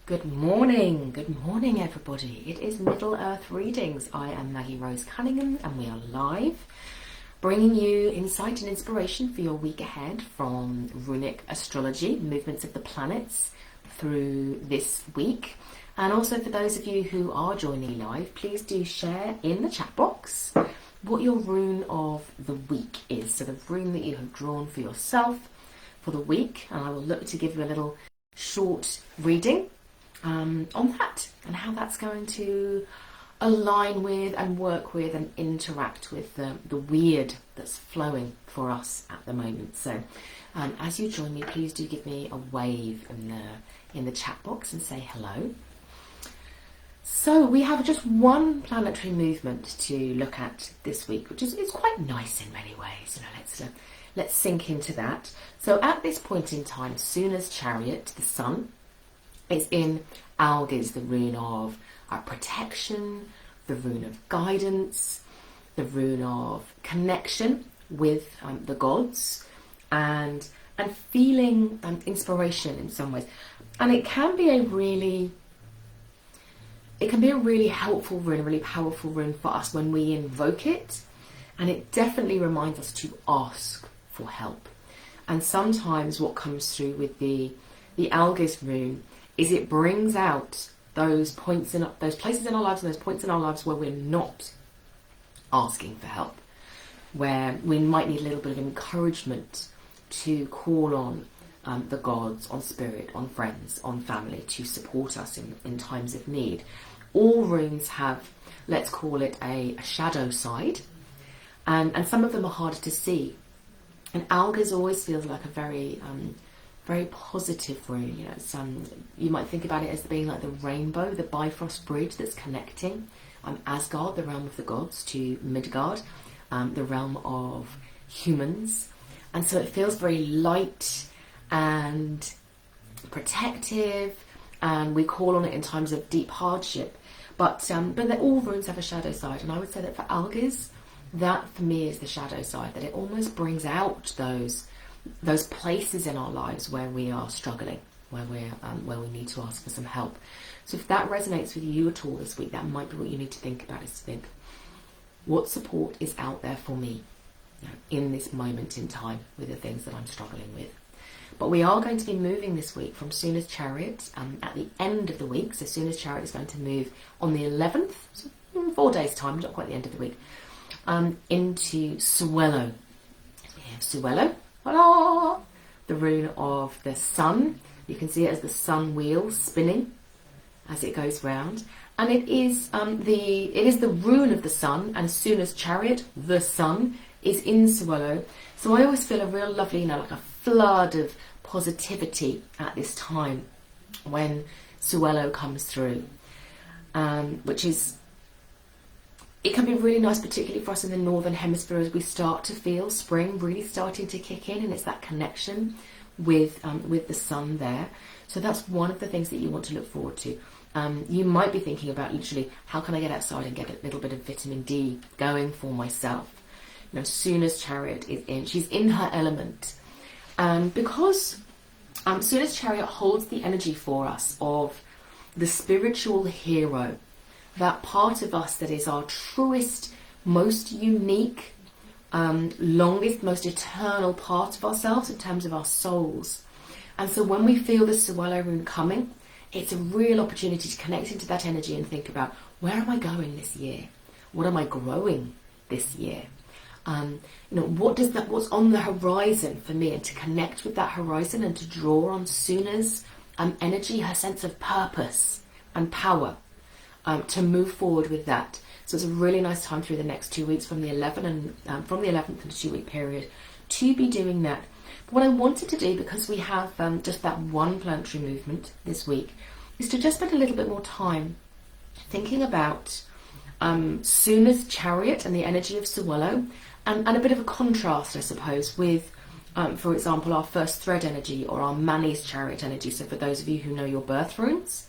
Good morning everybody. It is Middle Earth Readings. I am Maggie Rose Cunningham and we are live, bringing you insight and inspiration for your week ahead from runic astrology, movements of the planets through this week. And also for those of you who are joining live, please do share in the chat box what your rune of the week is. So the rune that you have drawn for yourself for the week, and I will look to give you a little short reading on that and how that's going to align with and work with and interact with the weird that's flowing for us at the moment. So as you join me, please do give me a wave in the chat box and say hello. So we have just one planetary movement to look at this week, which is quite nice in many ways. Let's sink into that. So at this point in time, Suna's chariot, the sun, is in Algiz, the rune of protection, the rune of guidance, the rune of connection with the gods, and feeling inspiration in some ways. And it can be a really helpful rune, a really powerful rune for us when we invoke it, and it definitely reminds us to ask for help. And sometimes what comes through with the Algiz rune is it brings out those points in those places in our lives and those points in our lives where we're not asking for help, where we might need a little bit of encouragement to call on the gods, on spirit, on friends, on family to support us in times of need. All runes have, let's call it a shadow side, and some of them are harder to see. And Algiz always feels like a very positive rune. You might think about it as being like the rainbow, the Bifrost bridge that's connecting Asgard, the realm of the gods, to Midgard, the realm of humans. And so it feels very light and protective, and we call on it in times of deep hardship. But all runes have a shadow side, and I would say that for Algiz, that for me is the shadow side, that it almost brings out those places in our lives where we are struggling, where we need to ask for some help. So if that resonates with you at all this week, that might be what you need to think about, is to think, what support is out there for me in this moment in time with the things that I'm struggling with. But we are going to be moving this week from Suna's chariot at the end of the week. So Suna's chariot is going to move on the 11th, so in 4 days' time, not quite the end of the week, into Suelo. We have Suelo, hello, the rune of the sun. You can see it as the sun wheel spinning as it goes round, and it is the rune of the sun. And Suna's chariot, the sun, is in Suelo. So I always feel a real lovely, like a flood of positivity at this time when Suelo comes through, which is. It can be really nice, particularly for us in the Northern Hemisphere, as we start to feel spring really starting to kick in, and it's that connection with the sun there. So that's one of the things that you want to look forward to. You might be thinking about literally, how can I get outside and get a little bit of vitamin D going for myself? Suna's chariot is in, she's in her element. Because Suna's chariot holds the energy for us of the spiritual hero, that part of us that is our truest, most unique, longest, most eternal part of ourselves in terms of our souls. And so when we feel the Suelo rune coming, it's a real opportunity to connect into that energy and think about, where am I going this year? What am I growing this year? What's on the horizon for me, and to connect with that horizon and to draw on Suna's energy, her sense of purpose and power. To move forward with that. So it's a really nice time through the next 2 weeks from the 11th and from the 11th and 2 week period to be doing that. But what I wanted to do, because we have just that one planetary movement this week, is to just spend a little bit more time thinking about Suna's chariot and the energy of Suelo, and a bit of a contrast, I suppose, with for example, our first thread energy or our Mani's chariot energy. So for those of you who know your birth runes,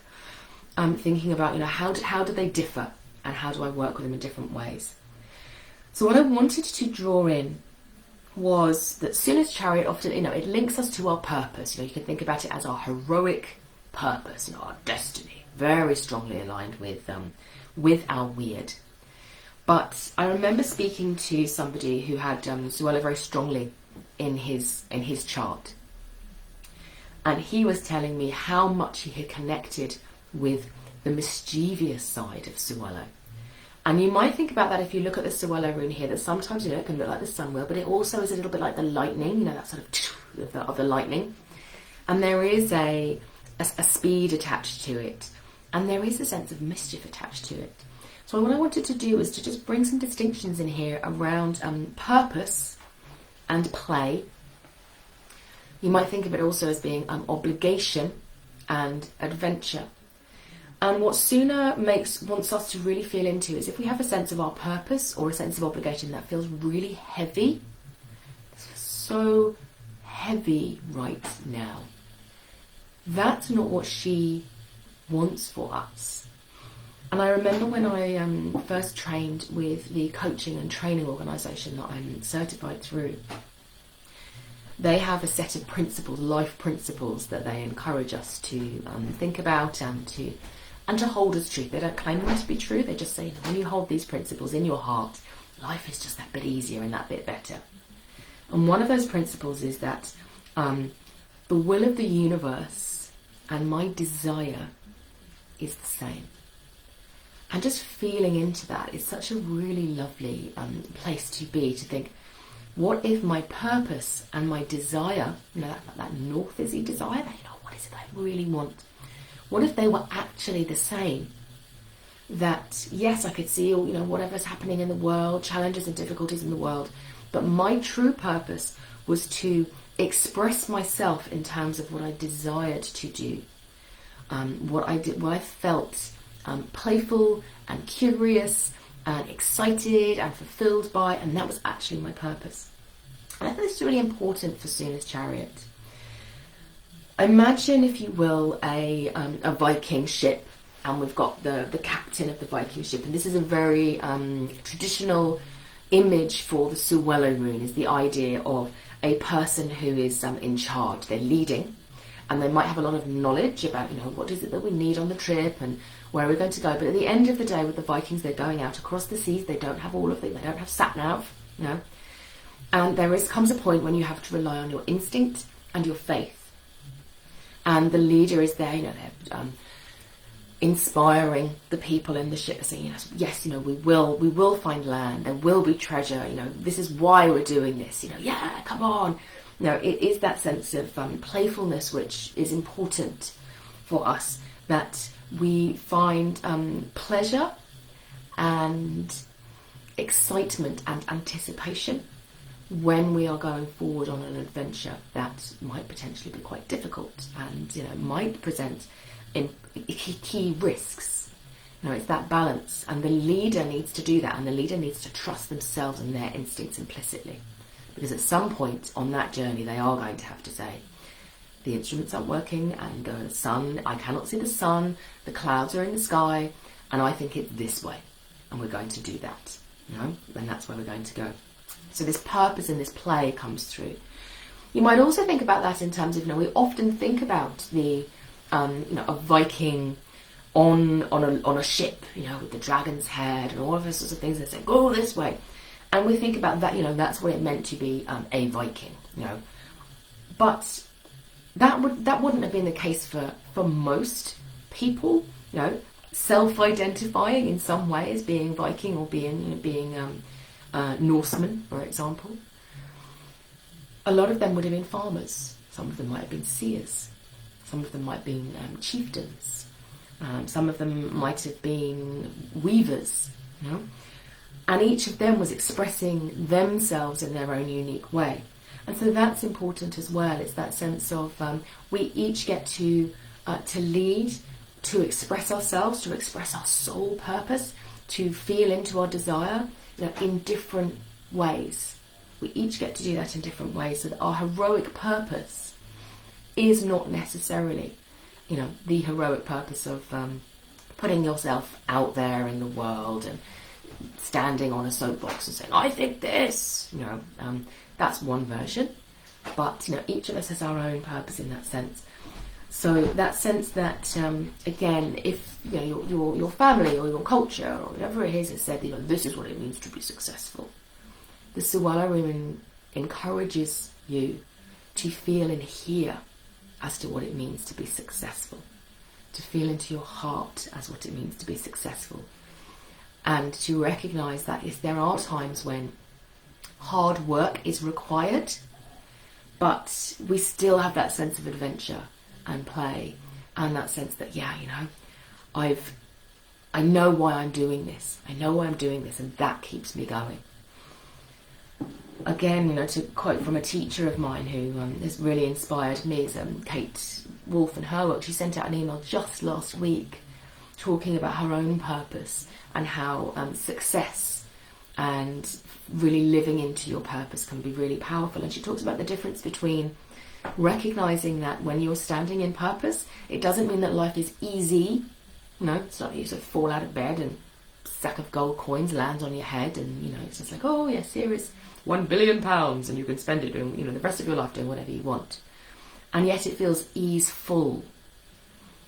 thinking about, how do they differ, and how do I work with them in different ways. So what I wanted to draw in was that Suna's chariot often, it links us to our purpose. You can think about it as our heroic purpose, our destiny, very strongly aligned with our weird. But I remember speaking to somebody who had Suella very strongly in his chart, and he was telling me how much he had connected with the mischievous side of Suella. And you might think about that if you look at the Suella rune here, that sometimes, it can look like the sun wheel, but it also is a little bit like the lightning, that sort of the lightning. And there is a speed attached to it, and there is a sense of mischief attached to it. So what I wanted to do was to just bring some distinctions in here around purpose and play. You might think of it also as being obligation and adventure. And what Suna wants us to really feel into is if we have a sense of our purpose or a sense of obligation that feels really heavy, so heavy right now, that's not what she wants for us. And I remember when I first trained with the coaching and training organisation that I'm certified through, they have a set of principles, life principles, that they encourage us to think about and to hold as truth. They don't claim them to be true, they just say, when you hold these principles in your heart, life is just that bit easier and that bit better. And one of those principles is that the will of the universe and my desire is the same. And just feeling into that is such a really lovely place to be, to think, what if my purpose and my desire, that north-y desire, what is it I really want? What if they were actually the same? That, yes, I could see all, whatever's happening in the world, challenges and difficulties in the world, but my true purpose was to express myself in terms of what I desired to do, what I felt playful and curious and excited and fulfilled by, and that was actually my purpose. And I think this is really important for Suna's chariot. Imagine, if you will, a Viking ship, and we've got the captain of the Viking ship, and this is a very traditional image for the Suella rune, is the idea of a person who is in charge. They're leading, and they might have a lot of knowledge about, what is it that we need on the trip and where we're going to go. But at the end of the day, with the Vikings, they're going out across the seas. They don't have all of them. They don't have sat-nav, And comes a point when you have to rely on your instinct and your faith. And the leader is there, they're inspiring the people in the ship, saying, yes, we will find land. There will be treasure. This is why we're doing this. Yeah, come on. It is that sense of playfulness which is important for us, that we find pleasure and excitement and anticipation when we are going forward on an adventure that might potentially be quite difficult and might present key risks. It's that balance, and the leader needs to do that, and the leader needs to trust themselves and their instincts implicitly, because at some point on that journey they are going to have to say, the instruments aren't working, and the sun, I cannot see the sun, the clouds are in the sky, and I think it's this way, and we're going to do that, and that's where we're going to go. So this purpose and this play comes through. You might also think about that in terms of, we often think about the, a Viking on a ship, with the dragon's head and all of those sorts of things. They say, go this way, and we think about that. That's what it meant to be a Viking. But that wouldn't have been the case for most people. Self-identifying in some way as being Viking or being Norsemen, for example. A lot of them would have been farmers. Some of them might have been seers. Some of them might have been chieftains. Some of them might have been weavers. And each of them was expressing themselves in their own unique way. And so that's important as well. It's that sense of we each get to lead, to express ourselves, to express our soul purpose, to feel into our desire, in different ways. We each get to do that in different ways, so that our heroic purpose is not necessarily, the heroic purpose of putting yourself out there in the world and standing on a soapbox and saying, I think this, that's one version. But, each of us has our own purpose in that sense. So that sense that, again, if your family or your culture or whatever it is has said, this is what it means to be successful, the Suwala Rune encourages you to feel and hear as to what it means to be successful, to feel into your heart as what it means to be successful, and to recognise that if there are times when hard work is required, but we still have that sense of adventure and play, and that sense that, I know why I'm doing this. I know why I'm doing this, and that keeps me going. Again, to quote from a teacher of mine who has really inspired me, is Kate Wolf and her work. She sent out an email just last week talking about her own purpose and how success and really living into your purpose can be really powerful. And she talks about the difference between recognizing that when you're standing in purpose, it doesn't mean that life is easy. It's not that you sort of fall out of bed and a sack of gold coins lands on your head and, it's just like, oh yes, here is £1 billion and you can spend it doing, the rest of your life doing whatever you want. And yet it feels easeful.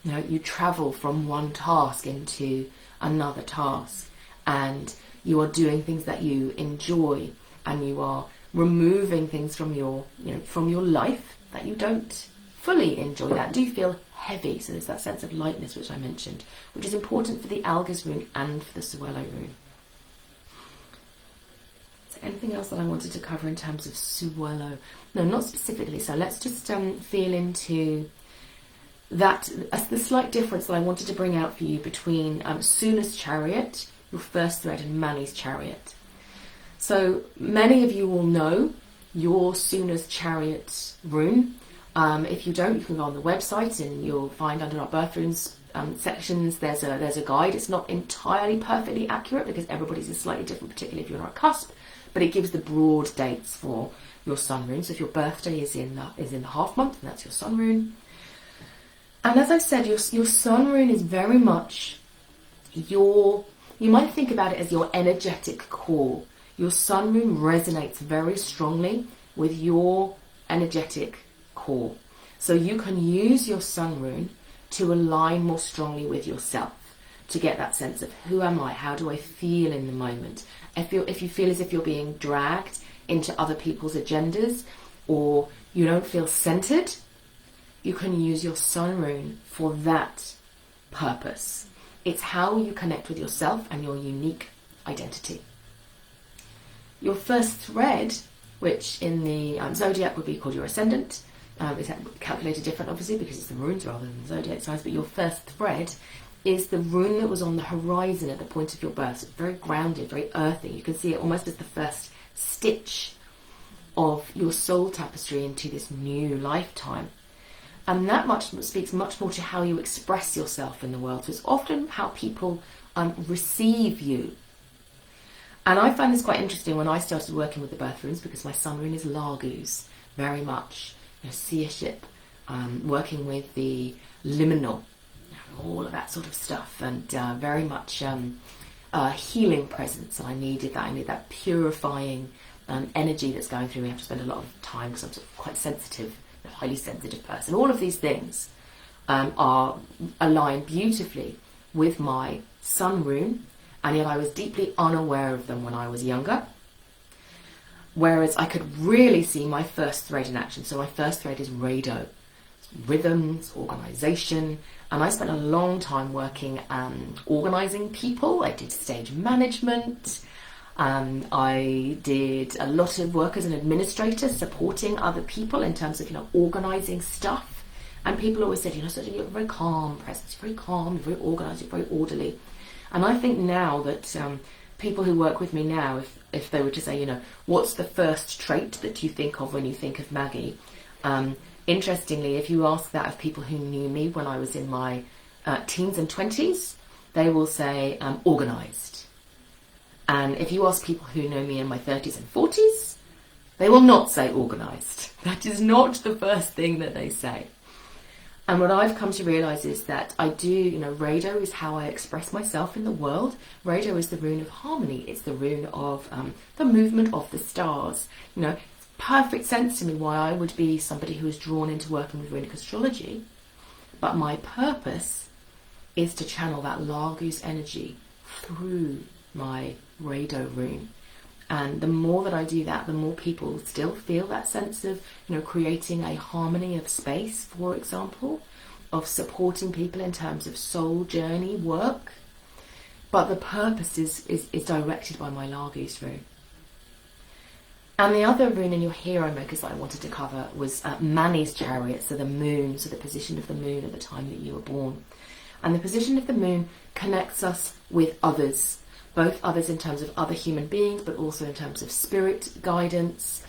You travel from one task into another task, and you are doing things that you enjoy, and you are removing things from your life that you don't fully enjoy, that do feel heavy. So there's that sense of lightness which I mentioned, which is important for the Algos rune and for the Sewelo rune. So anything else that I wanted to cover in terms of Sewelo? No, not specifically. So let's just feel into that, the slight difference that I wanted to bring out for you between Suna's chariot, your first thread, and Mani's chariot. So many of you will know your Suna's chariot rune. If you don't, you can go on the website and you'll find under our birth runes sections there's a guide. It's not entirely perfectly accurate because everybody's is slightly different, particularly if you're on a cusp, but it gives the broad dates for your sun rune. So if your birthday is in the half month, then that's your sun rune. And as I've said, your sun rune is very much you might think about it as your energetic core. Your sun rune resonates very strongly with your energetic core. So you can use your sun rune to align more strongly with yourself, to get that sense of who am I, how do I feel in the moment. If you feel as if you're being dragged into other people's agendas, or you don't feel centered, you can use your sun rune for that purpose. It's how you connect with yourself and your unique identity. Your first thread, which in the zodiac would be called your ascendant, is calculated different obviously because it's the runes rather than the zodiac signs, but your first thread is the rune that was on the horizon at the point of your birth. So it's very grounded, very earthy. You can see it almost as the first stitch of your soul tapestry into this new lifetime. And that much speaks much more to how you express yourself in the world. So it's often how people receive you. And I find this quite interesting when I started working with the birth runes, because my sun rune is Lagus, very much seership, working with the liminal, all of that sort of stuff, and very much healing presence. And I needed that purifying energy that's going through me. I have to spend a lot of time because I'm sort of quite sensitive, a highly sensitive person. All of these things are aligned beautifully with my sun rune, and yet I was deeply unaware of them when I was younger. Whereas I could really see my first thread in action. So my first thread is Rado. Rhythms, organisation, and I spent a long time working organising people. I did stage management. I did a lot of work as an administrator, supporting other people in terms of organising stuff. And people always said, so you're a very calm presence, you're very calm, you're very organised, you're very orderly. And I think now that people who work with me now, if they were to say, what's the first trait that you think of when you think of Maggie? Interestingly, if you ask that of people who knew me when I was in my teens and 20s, they will say organised. And if you ask people who know me in my 30s and 40s, they will not say organised. That is not the first thing that they say. And what I've come to realise is that I do, Rado is how I express myself in the world. Rado is the rune of harmony. It's the rune of the movement of the stars. Perfect sense to me why I would be somebody who is drawn into working with runic astrology, But my purpose is to channel that Laguz energy through my Rado rune. And the more that I do that, the more people still feel that sense of, creating a harmony of space, for example, of supporting people in terms of soul journey work. But the purpose is directed by my Laguz rune. And the other rune in your hero makers that I wanted to cover was Mani's chariot, so the moon, so the position of the moon at the time that you were born. And the position of the moon connects us with others, both others in terms of other human beings, but also in terms of spirit guidance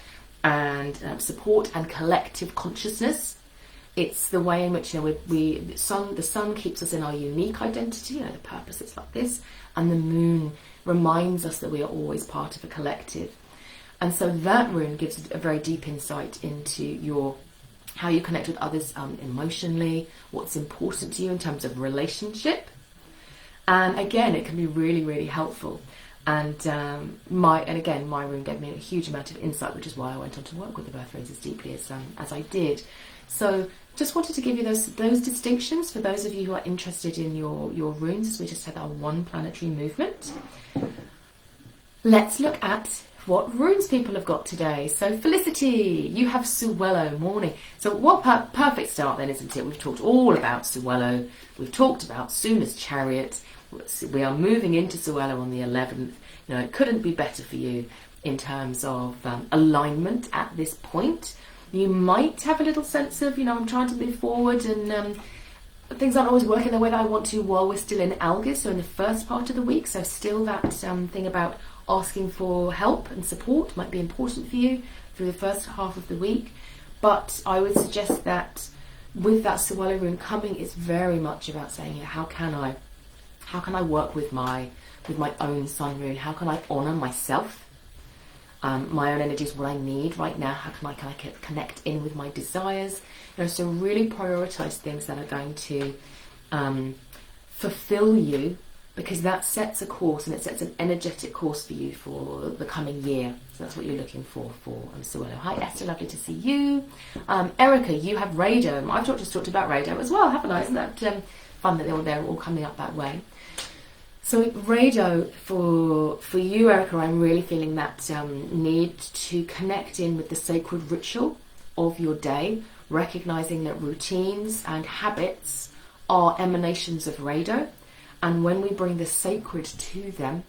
and support and collective consciousness. It's the way in which the sun keeps us in our unique identity, the purpose is like this, and the moon reminds us that we are always part of a collective. And so that rune gives a very deep insight into how you connect with others emotionally, what's important to you in terms of relationship. And again, it can be really, really helpful. And my rune gave me a huge amount of insight, which is why I went on to work with the birth runes as deeply as I did. So just wanted to give you those distinctions for those of you who are interested in your runes, as we just had our one planetary movement. Let's look at what runes people have got today. So Felicity, you have Suelo morning. So what perfect start then, isn't it? We've talked all about Suelo. We've talked about Suna's chariot. We are moving into Suelo on the 11th. It couldn't be better for you in terms of alignment at this point. You might have a little sense of, I'm trying to move forward and things aren't always working the way that I want to while we're still in Algis, so in the first part of the week. So still that thing about asking for help and support might be important for you through the first half of the week. But I would suggest that with that Suelo rune coming, it's very much about saying, how can I work with my own sun rune? How can I honour myself? My own energy is what I need right now. How can I connect in with my desires? So really prioritise things that are going to fulfill you, because that sets a course and it sets an energetic course for you for the coming year. So that's what you're looking for Suelo. Hi Esther, lovely to see you. Erica, you have Rado. I've just talked about Rado as well, haven't I? Isn't that fun that they're all coming up that way? So Rado, for you, Erica, I'm really feeling that need to connect in with the sacred ritual of your day, recognising that routines and habits are emanations of Rado, and when we bring the sacred to them,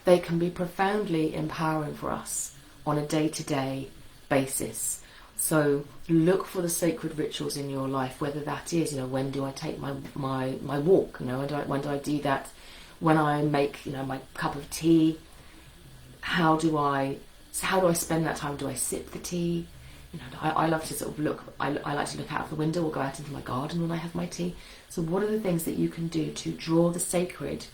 they can be profoundly empowering for us on a day-to-day basis. So look for the sacred rituals in your life, whether that is, when do I take my walk? When do I do that? When I make, my cup of tea, how do I spend that time? Do I sip the tea? I love to sort of look. I like to look out of the window or go out into my garden when I have my tea. So what are the things that you can do to draw the sacred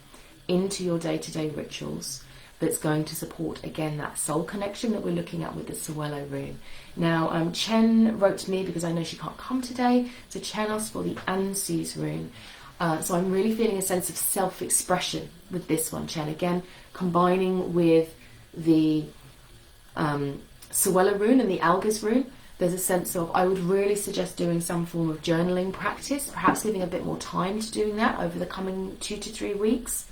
into your day-to-day rituals that's going to support, again, that soul connection that we're looking at with the Suelo rune? Now, Chen wrote to me because I know she can't come today. So Chen asked for the Ansu's rune. So I'm really feeling a sense of self-expression with this one, Chen. Again, combining with the Suelo rune and the Algis rune, there's a sense of, I would really suggest doing some form of journaling practice, perhaps giving a bit more time to doing that over the coming 2 to 3 weeks.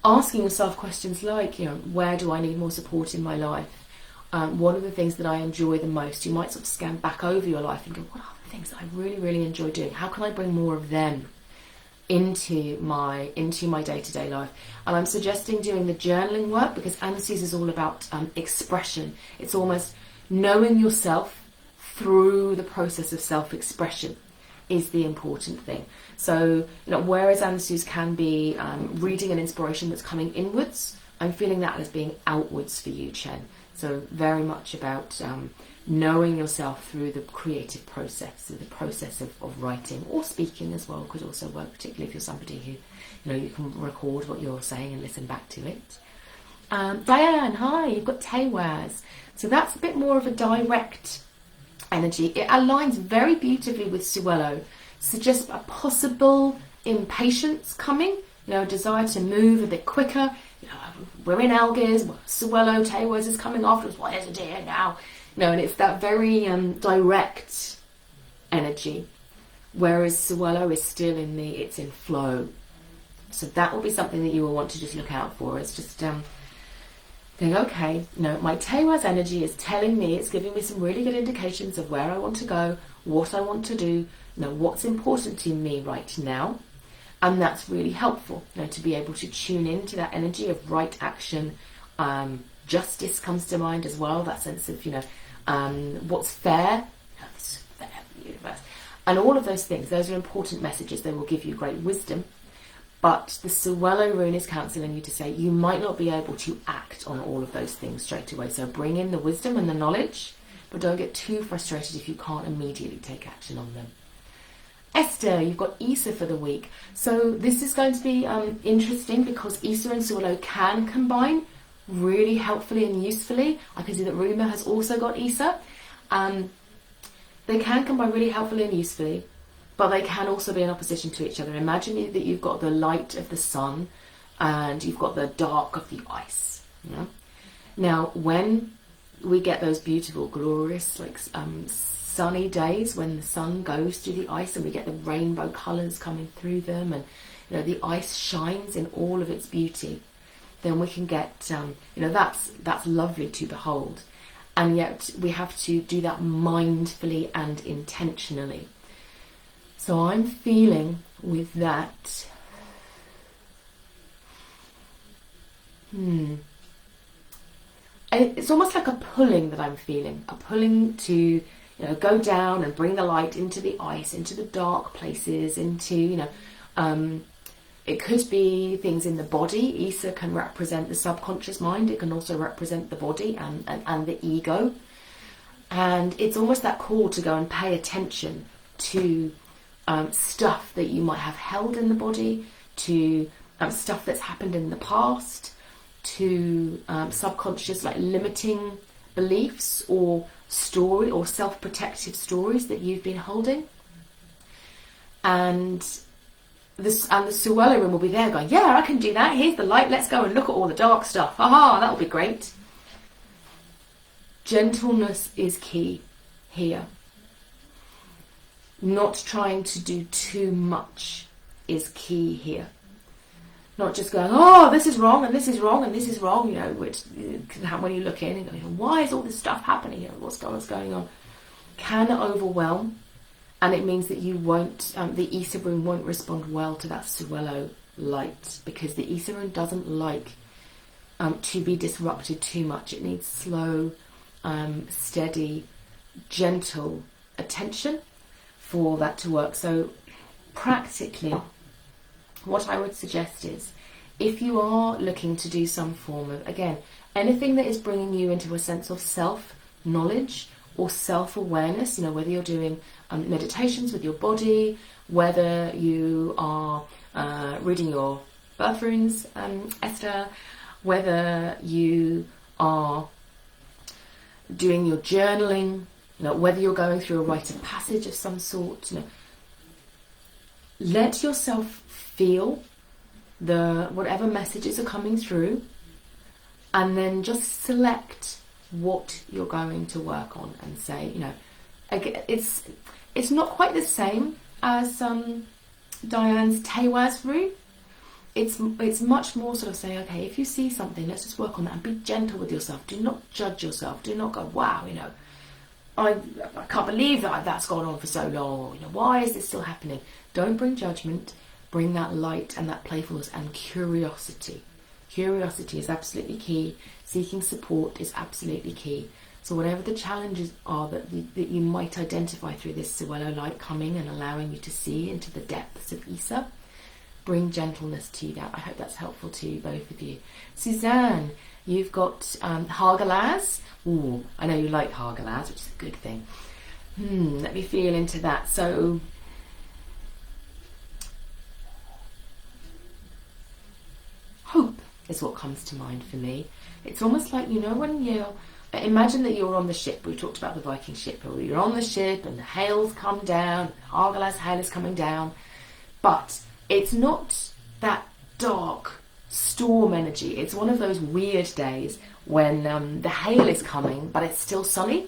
Asking yourself questions like, where do I need more support in my life? What are the things that I enjoy the most? You might sort of scan back over your life and go, what are the things that I really, really enjoy doing? How can I bring more of them into my day-to-day life? And I'm suggesting doing the journaling work, because Ansu's is all about expression. It's almost knowing yourself through the process of self-expression is the important thing. So, whereas Ansu's can be reading an inspiration that's coming inwards, I'm feeling that as being outwards for you, Chen. So very much about knowing yourself through the creative process, so the process of writing or speaking as well could also work, particularly if you're somebody who, you can record what you're saying and listen back to it. Diane, hi, you've got Tewaz. So that's a bit more of a direct energy. It aligns very beautifully with Suelo. Suggests a possible impatience coming, a desire to move a bit quicker. We're in Algis, Suelo, Tewaz is coming after us, what is it here now? And it's that very direct energy. whereas Suelo is still it's in flow. So that will be something that you will want to just look out for. It's just think, okay, my Tewas energy is telling me, it's giving me some really good indications of where I want to go, what I want to do, what's important to me right now. And that's really helpful, to be able to tune into that energy of right action. Justice comes to mind as well, that sense of, what's fair. This is fair for the universe. And all of those things, those are important messages. They will give you great wisdom. But the Suelo rune is counselling you to say you might not be able to act on all of those things straight away. So bring in the wisdom and the knowledge, but don't get too frustrated if you can't immediately take action on them. Esther, you've got Isa for the week. So this is going to be interesting because Isa and Suelo can combine really helpfully and usefully. I can see that Ruma has also got Isa. They can combine really helpfully and usefully, but they can also be in opposition to each other. Imagine that you've got the light of the sun and you've got the dark of the ice. Now, when we get those beautiful, glorious, sunny days when the sun goes through the ice and we get the rainbow colours coming through them, and the ice shines in all of its beauty, then we can get that's lovely to behold. And yet we have to do that mindfully and intentionally. So I'm feeling with that it's almost like a pulling that I'm feeling, a pulling to go down and bring the light into the ice, into the dark places, into, it could be things in the body. Isa can represent the subconscious mind. It can also represent the body and the ego. And it's almost that call to go and pay attention to stuff that you might have held in the body, to stuff that's happened in the past, to subconscious, limiting beliefs or story or self-protective stories that you've been holding. And the Suelo room will be there going, yeah, I can do that. Here's the light. Let's go and look at all the dark stuff. Aha, that'll be great. Gentleness is key here. Not trying to do too much is key here. Not just going, oh, this is wrong and this is wrong and this is wrong, which when you look in and go, why is all this stuff happening? What's going on? Can overwhelm, and it means that you won't, the Isa rune won't respond well to that Suelo light, because the Isa rune doesn't like to be disrupted too much. It needs slow, steady, gentle attention for that to work. So practically, what I would suggest is, if you are looking to do some form of, again, anything that is bringing you into a sense of self-knowledge or self-awareness, whether you're doing meditations with your body, whether you are reading your birth runes, Esther, whether you are doing your journaling, whether you're going through a rite of passage of some sort, let yourself feel whatever messages are coming through, and then just select what you're going to work on and say, again, it's not quite the same as Diane's Tewas rune. It's much more sort of saying, okay, if you see something, let's just work on that and be gentle with yourself. Do not judge yourself. Do not go, wow, I can't believe that's gone on for so long. Why is this still happening? Don't bring judgment. Bring that light and that playfulness and curiosity. Curiosity is absolutely key. Seeking support is absolutely key. So whatever the challenges are that you might identify through this Suelo light coming and allowing you to see into the depths of Isa, bring gentleness to that. I hope that's helpful to both of you. Suzanne, you've got Hagalaz. Ooh, I know you like Hagalaz, which is a good thing. Let me feel into that. So, hope is what comes to mind for me. It's almost like, when you're, imagine that you're on the ship. We talked about the Viking ship. You're on the ship and the hail's come down, Hagalaz hail is coming down, but it's not that dark storm energy. It's one of those weird days when the hail is coming, but it's still sunny.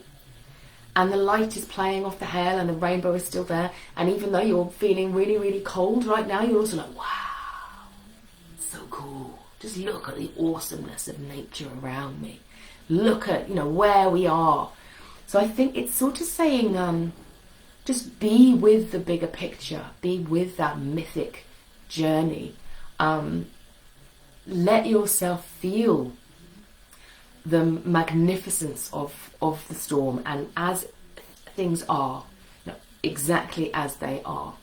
and the light is playing off the hail and the rainbow is still there, and even though you're feeling really, really cold right now, you're also like, wow, so cool. Just look at the awesomeness of nature around me. Look at, where we are. So I think it's sort of saying, just be with the bigger picture, be with that mythic journey. Let yourself feel the magnificence of the storm, and as things are, exactly as they are,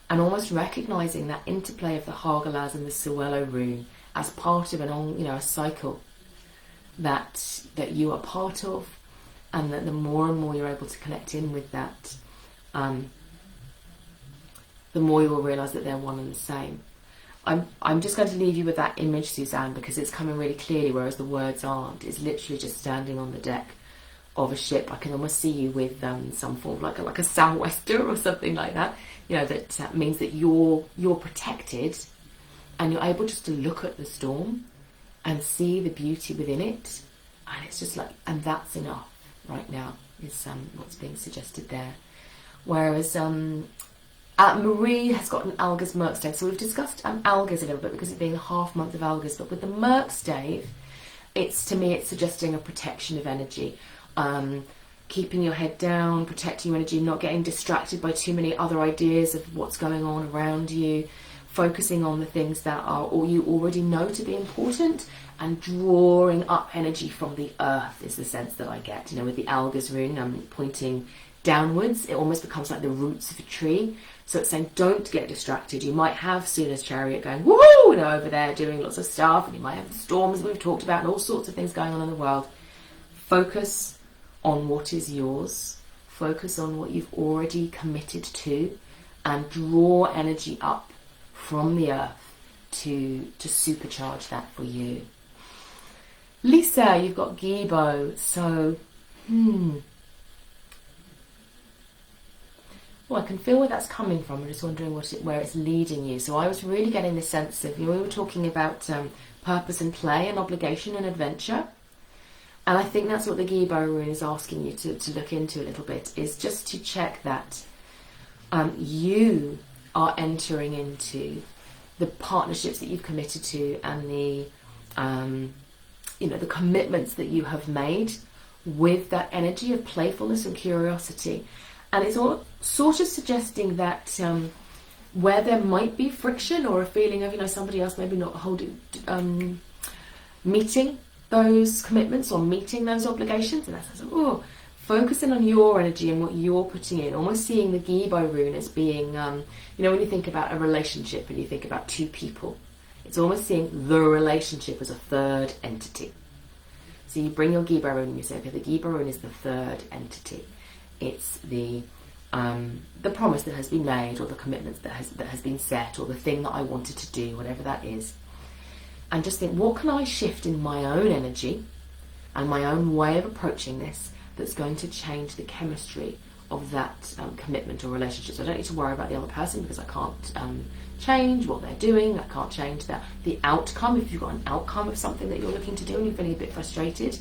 and almost recognizing that interplay of the Hagalaz and the Sewello rune as part of a cycle that you are part of, and that the more and more you're able to connect in with that, the more you will realize that they're one and the same. I'm just going to leave you with that image, Suzanne, because it's coming really clearly, whereas the words aren't. It's literally just standing on the deck of a ship. I can almost see you with some form of like a sou'wester or something like that. That means that you're protected, and you're able just to look at the storm and see the beauty within it. And it's just like, and that's enough right now, is what's being suggested there. Whereas Marie has got an Alga's Merc stave. So we've discussed Alga's a little bit because it being a half month of Alga's, but with the Merc stave, it's suggesting a protection of energy. Keeping your head down, protecting your energy, not getting distracted by too many other ideas of what's going on around you, focusing on the things that are or you already know to be important, and drawing up energy from the earth is the sense that I get. With the Alga's rune pointing downwards, it almost becomes like the roots of a tree. So it's saying, don't get distracted. You might have Suna's chariot going, woohoo, over there doing lots of stuff, and you might have the storms we've talked about and all sorts of things going on in the world. Focus on what is yours. Focus on what you've already committed to, and draw energy up from the earth to supercharge that for you. Lisa, you've got Gibo. So, well, I can feel where that's coming from. I'm just wondering where it's leading you. So I was really getting the sense of, we were talking about purpose and play and obligation and adventure. And I think that's what the Gibo rune is asking you to look into a little bit, is just to check that you are entering into the partnerships that you've committed to, and the commitments that you have made with that energy of playfulness and curiosity. And it's all sort of suggesting that where there might be friction or a feeling of somebody else maybe not meeting those commitments or meeting those obligations, and that's focusing on your energy and what you're putting in, almost seeing the Gibo rune as being when you think about a relationship and you think about two people, it's almost seeing the relationship as a third entity. So you bring your Gibo rune and you say, okay, the Gibo rune is the third entity. It's the promise that has been made, or the commitments that has been set, or the thing that I wanted to do, whatever that is. And just think, what can I shift in my own energy and my own way of approaching this that's going to change the chemistry of that commitment or relationship? So I don't need to worry about the other person, because I can't change what they're doing. I can't change the outcome. If you've got an outcome of something that you're looking to do and you're feeling a bit frustrated,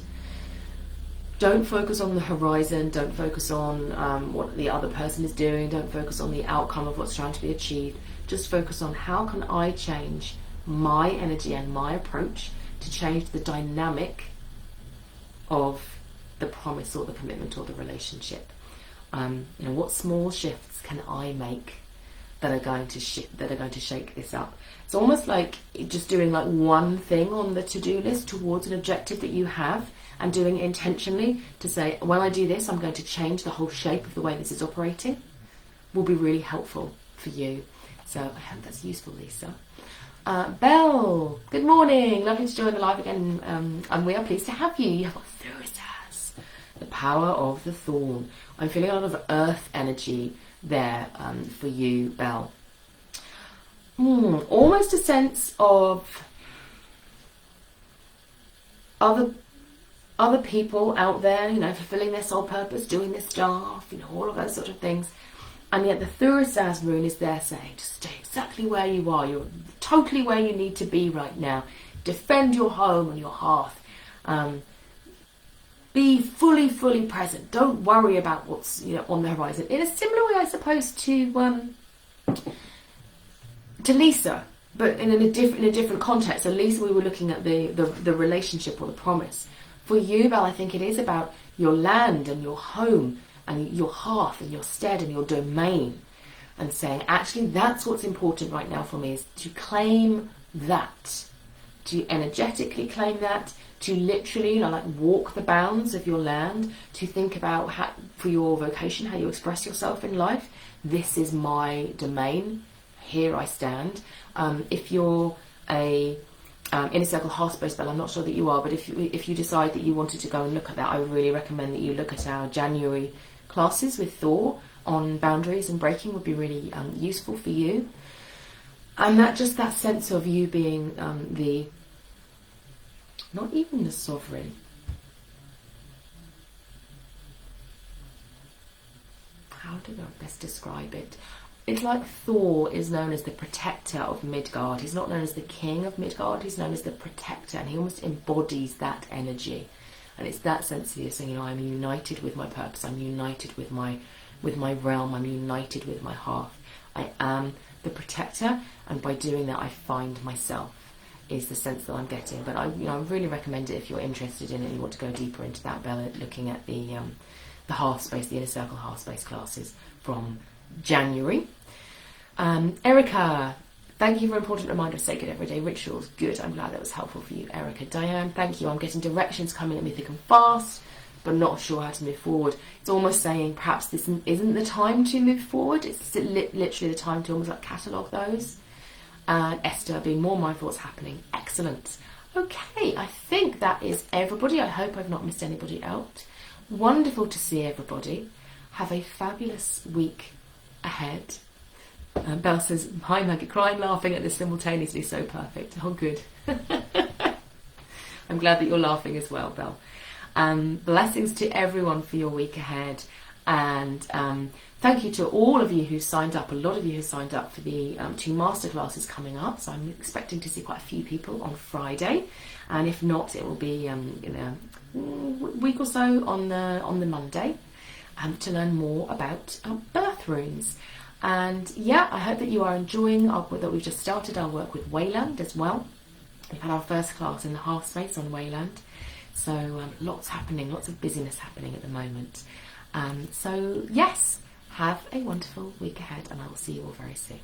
don't focus on the horizon, don't focus on what the other person is doing, don't focus on the outcome of what's trying to be achieved. Just focus on, how can I change my energy and my approach to change the dynamic of the promise or the commitment or the relationship. What small shifts can I make that are going to shake this up? It's almost like just doing like one thing on the to-do list towards an objective that you have, and doing it intentionally to say, when I do this, I'm going to change the whole shape of the way this is operating, will be really helpful for you. So I hope that's useful, Lisa. Belle, good morning. Lovely to join the live again. And we are pleased to have you. You've got Thurisaz, the power of the thorn. I'm feeling a lot of earth energy there for you, Belle. Almost a sense of other people out there, fulfilling their soul purpose, doing their stuff, all of those sort of things. And yet the Thurisaz rune is there saying, just stay exactly where you are. You're totally where you need to be right now. Defend your home and your hearth. Be fully present. Don't worry about what's on the horizon. In a similar way, I suppose, to Lisa, but in a different context. So Lisa, we were looking at the relationship or the promise. For you, Belle, I think it is about your land and your home and your hearth and your stead and your domain, and saying, actually, that's what's important right now for me, is to claim that, to energetically claim that, to literally like walk the bounds of your land, to think about how, for your vocation, how you express yourself in life. This is my domain. Here I stand. If you're a Inner Circle Heart Space Belle, I'm not sure that you are, but if you decide that you wanted to go and look at that, I would really recommend that you look at our January classes with Thor on boundaries and breaking. Would be really useful for you. And that sense of you being not even the sovereign. How do I best describe it? It's like Thor is known as the protector of Midgard. He's not known as the king of Midgard, he's known as the protector, and he almost embodies that energy. And it's that sense of you saying, I'm united with my purpose, I'm united with my realm, I'm united with my hearth. I am the protector, and by doing that I find myself, is the sense that I'm getting. But I really recommend it if you're interested in it and you want to go deeper into that, Bella, looking at the Hearth Space, the Inner Circle Hearth Space classes from January. Erica, thank you for an important reminder of sacred everyday rituals. Good, I'm glad that was helpful for you, Erica. Diane, thank you. I'm getting directions coming at me thick and fast, but not sure how to move forward. It's almost saying perhaps this isn't the time to move forward. It's literally the time to almost like catalogue those. And Esther, being more mindful what's happening. Excellent. Okay, I think that is everybody. I hope I've not missed anybody out. Wonderful to see everybody. Have a fabulous week ahead. Belle says, hi Maggie, crying, laughing at this simultaneously, so perfect. Oh, good. I'm glad that you're laughing as well, Belle. Blessings to everyone for your week ahead. And thank you to all of you who signed up. A lot of you who signed up for the 2 masterclasses coming up. So I'm expecting to see quite a few people on Friday. And if not, it will be in a week or so on the Monday to learn more about birth runes. And yeah, I hope that you are enjoying that we've just started our work with Wayland as well. We've had our first class in the Hearth Space on Wayland. So lots happening, lots of busyness happening at the moment. So yes, have a wonderful week ahead, and I will see you all very soon.